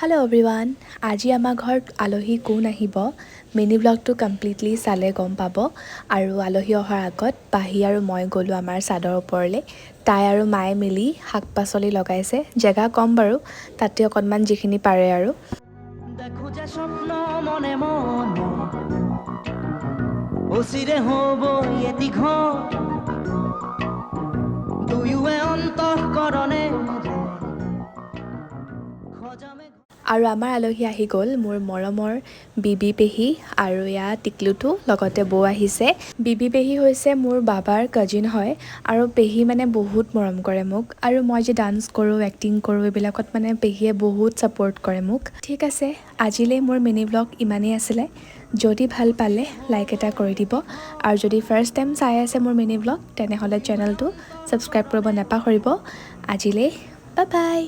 Hello' everyone, আজি আমাৰ ঘৰত আলহী কোন আহিব মিনি ব্লগটো কমপ্লিটলি চালে গম পাব। আৰু আলহী অহাৰ আগত পাহি আৰু মই গ'লোঁ আমাৰ চাদৰ ওপৰলৈ। তাই আৰু মায়ে মিলি শাক পাচলি লগাইছে, জেগা কম বাৰু, তাতে অকণমান যিখিনি পাৰে আৰু। দেখো যে স্বপ্ন মনে মনে অচিৰে হ'ব এটি ঘৰ দুয়োৱে অন্তঃকৰণে খজামে। আৰু আমাৰ আলহী আহি গ'ল, মোৰ মৰমৰ বিবি পেহী আৰু এয়া টিকলুটো, লগতে বৌ আহিছে। বিবি পেহী হৈছে মোৰ বাবাৰ কাজিন হয় আৰু পেহী মানে বহুত মৰম কৰে মোক। আৰু মই যে ডান্স কৰোঁ, এক্টিং কৰোঁ, এইবিলাকত মানে পেহীয়ে বহুত ছাপোৰ্ট কৰে মোক। ঠিক আছে, আজিলৈ মোৰ মিনি ব্লগ ইমানেই আছিলে। যদি ভাল পালে লাইক এটা কৰি দিব, আৰু যদি ফাৰ্ষ্ট টাইম চাই আছে মোৰ মিনি ব্লগ তেনেহ'লে চেনেলটো ছাবস্ক্ৰাইব কৰিব নাপাহৰিব। আজিলৈ বাই বাই।